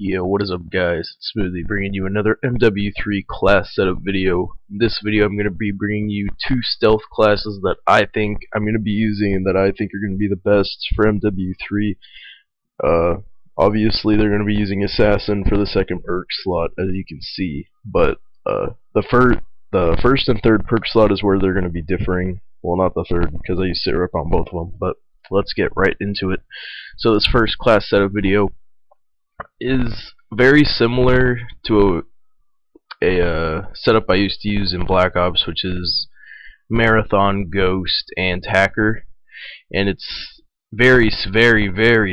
Yo, what is up guys? It's Smoothie bringing you another MW3 class setup video. In this video I'm going to be bringing you two stealth classes that I think I'm going to be using and that I think are going to be the best for MW3. Obviously they're going to be using Assassin for the second perk slot, as you can see, but the first and third perk slot is where they're going to be differing. Well, not the third, because I used Syrup on both of them, but let's get right into it. So this first class setup video is very similar to a setup I used to use in Black Ops, which is Marathon, Ghost, and Hacker, and it's very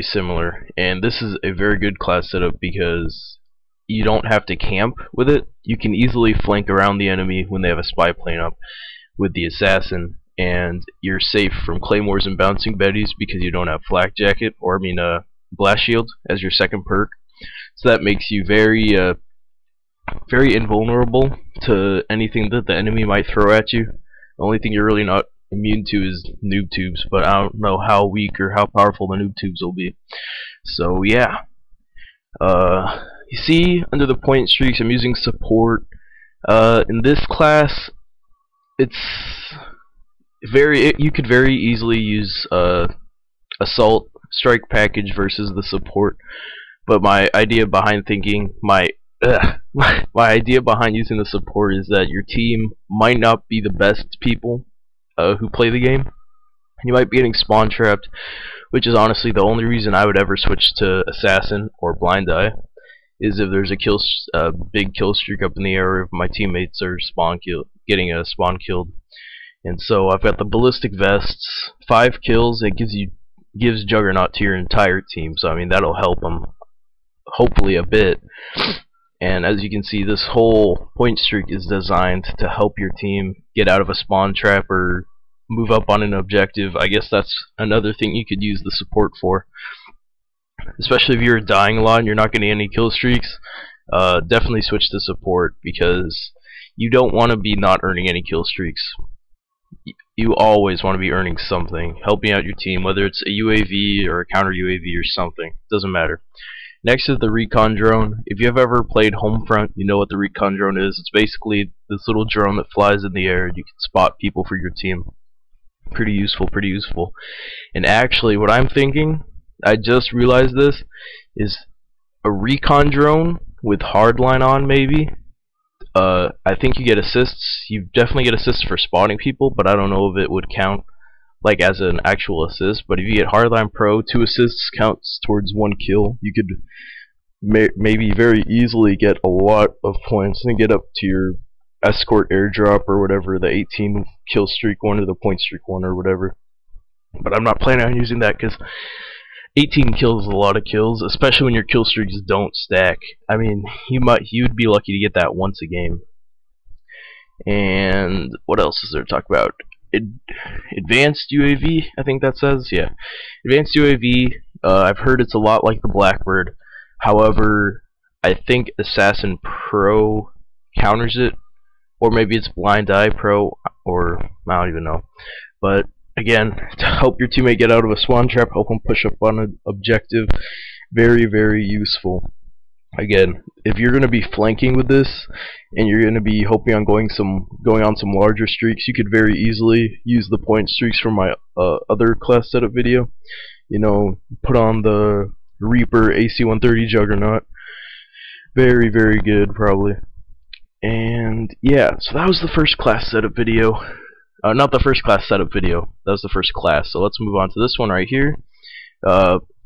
similar. And this is a very good class setup because you don't have to camp with it. You can easily flank around the enemy when they have a spy plane up with the Assassin, and you're safe from claymores and bouncing betties because you don't have flak jacket, or blast shield as your second perk. So that makes you very invulnerable to anything that the enemy might throw at you. The only thing you're really not immune to is noob tubes, but I don't know how weak or how powerful the noob tubes will be. So yeah, you see under the point streaks I'm using support. In this class, you could very easily use assault strike package versus the support. But my idea behind idea behind using the support is that your team might not be the best people who play the game. You might be getting spawn trapped, which is honestly the only reason I would ever switch to Assassin or Blind Eye, is if there's a big kill streak up in the air, if my teammates are getting a spawn killed. And so I've got the ballistic vests, 5 kills. It gives Juggernaut to your entire team, so I mean that'll help them hopefully a bit. And as you can see, this whole point streak is designed to help your team get out of a spawn trap or move up on an objective. I guess that's another thing you could use the support for, especially if you're dying a lot and you're not getting any kill streaks. Definitely switch to support, because you don't want to be not earning any kill streaks. You always want to be earning something, helping out your team, whether it's a UAV or a counter UAV or something, doesn't matter. Next is the recon drone. If you've ever played Homefront, you know what the recon drone is. It's basically this little drone that flies in the air and you can spot people for your team. Pretty useful. And actually, what I'm thinking, I just realized this, is a recon drone with hardline on, maybe. I think you get assists. You definitely get assists for spotting people, but I don't know if it would count like as an actual assist. But if you get hardline pro, 2 assists counts towards 1 kill. You could maybe very easily get a lot of points and get up to your escort airdrop or whatever, the 18 kill streak one or the point streak one or whatever. But I'm not planning on using that because 18 kills is a lot of kills, especially when your kill streaks don't stack. I mean, you'd be lucky to get that once a game. And what else is there to talk about? Advanced UAV, I think that says, yeah. Advanced UAV, I've heard it's a lot like the Blackbird. However, I think Assassin Pro counters it, or maybe it's Blind Eye Pro, or I don't even know. But again, to help your teammate get out of a spawn trap, help them push up on an objective, very useful. Again, if you're going to be flanking with this and you're going to be hoping on going on some larger streaks, you could very easily use the point streaks from my other class setup video. You know, put on the Reaper AC-130 Juggernaut. Very good, probably. And yeah, so that was the first class setup video. Not the first class setup video, that was the first class. So let's move on to this one right here.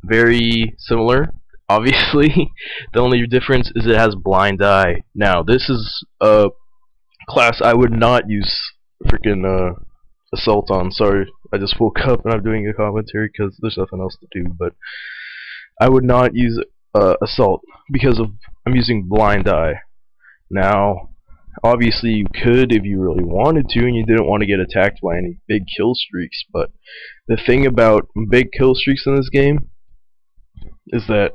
Very similar, obviously. The only difference is it has Blind Eye. Now, this is a class I would not use freaking assault on. Sorry, I just woke up and I'm doing a commentary because there's nothing else to do. But I would not use assault because I'm using Blind Eye. Now, obviously you could if you really wanted to and you didn't want to get attacked by any big kill streaks, but the thing about big kill streaks in this game is that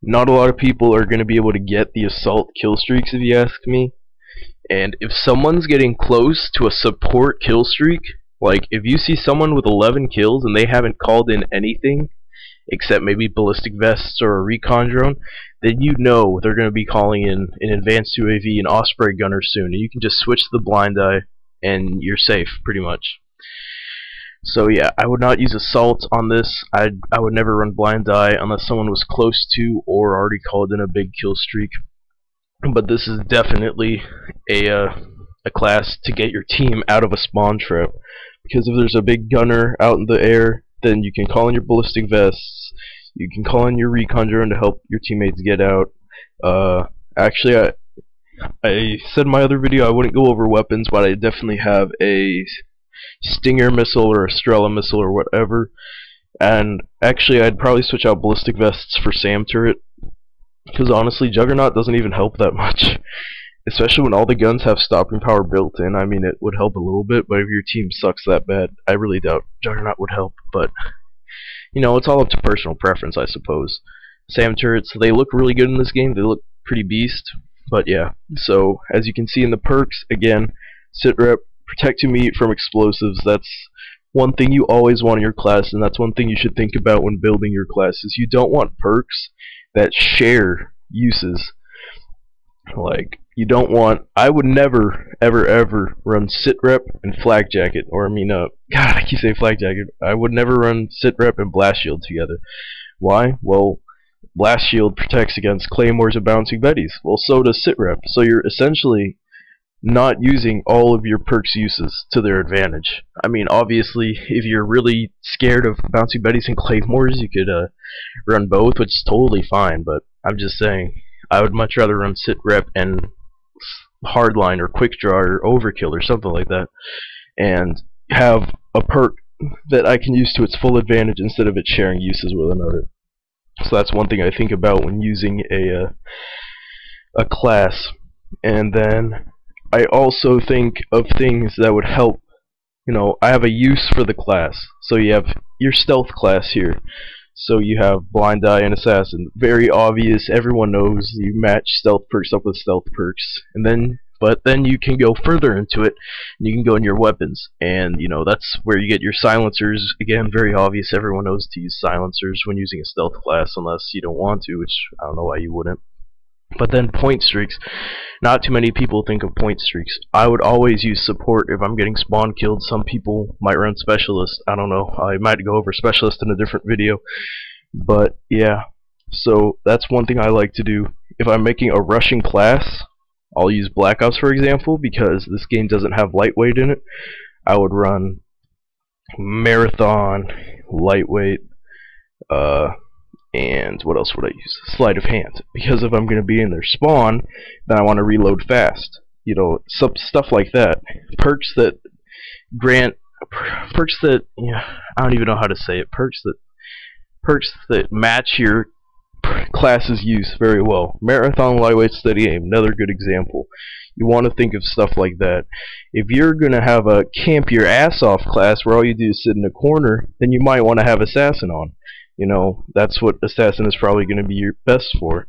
not a lot of people are going to be able to get the assault kill streaks, if you ask me. And if someone's getting close to a support kill streak, like if you see someone with 11 kills and they haven't called in anything, except maybe ballistic vests or a recon drone, then you know they're going to be calling in an advanced UAV and Osprey gunner soon, and you can just switch to the blind eye and you're safe pretty much. So yeah, I would not use assault on this. I would never run blind eye unless someone was close to or already called in a big kill streak. But this is definitely a class to get your team out of a spawn trap, because if there's a big gunner out in the air, then you can call in your ballistic vests, you can call in your recon drone to help your teammates get out. Actually, I said in my other video I wouldn't go over weapons, but I definitely have a Stinger missile or a Strela missile or whatever. And actually, I'd probably switch out ballistic vests for SAM turret, because honestly, Juggernaut doesn't even help that much. Especially when all the guns have stopping power built in. I mean, it would help a little bit, but if your team sucks that bad, I really doubt Juggernaut would help. But, you know, it's all up to personal preference, I suppose. SAM turrets, they look really good in this game. They look pretty beast. But yeah, so as you can see in the perks, again, sit rep, protect your meat from explosives. That's one thing you always want in your class, and that's one thing you should think about when building your classes. You don't want perks that share uses. Like, you don't want, I would never ever run sit rep and flag jacket, or I mean God, I keep saying flag jacket. I would never run sit rep and blast shield together. Why? Well, blast shield protects against claymores and bouncing betties. Well, so does sit rep. So you're essentially not using all of your perks uses to their advantage. I mean, obviously, if you're really scared of bouncing betties and claymores, you could run both, which is totally fine, but I'm just saying, I would much rather run sit rep and hardline or quick draw or overkill or something like that, and have a perk that I can use to its full advantage instead of it sharing uses with another. So that's one thing I think about when using a class. And then I also think of things that would help. You know, I have a use for the class. So you have your stealth class here. So you have blind eye and assassin. Very obvious. Everyone knows you match stealth perks up with stealth perks. And then, but then you can go further into it, and you can go in your weapons. And you know, that's where you get your silencers. Again, very obvious. Everyone knows to use silencers when using a stealth class, unless you don't want to, which I don't know why you wouldn't. But then point streaks. Not too many people think of point streaks. I would always use support if I'm getting spawn killed. Some people might run specialist. I don't know. I might go over specialist in a different video. But yeah. So that's one thing I like to do. If I'm making a rushing class, I'll use Black Ops for example, because this game doesn't have lightweight in it. I would run marathon, lightweight, and what else would I use? Sleight of hand. Because if I'm going to be in their spawn, then I want to reload fast. You know, some stuff like that. Perks that grant, perks that, yeah, I don't even know how to say it. Perks that match your class's use very well. Marathon, lightweight, steady aim. Another good example. You want to think of stuff like that. If you're going to have a camp your ass off class where all you do is sit in a corner, then you might want to have assassin on. You know, that's what assassin is probably going to be your best for.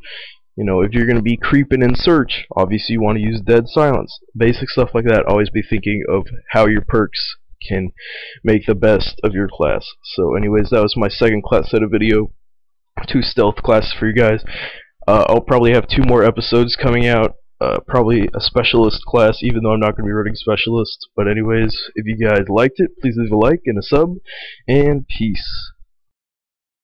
You know, if you're going to be creeping in search, obviously you want to use dead silence. Basic stuff like that. Always be thinking of how your perks can make the best of your class. So anyways, that was my second class set of video. 2 stealth classes for you guys. I'll probably have 2 more episodes coming out. Probably a specialist class, even though I'm not going to be running specialist. But anyways, if you guys liked it, please leave a like and a sub, and peace.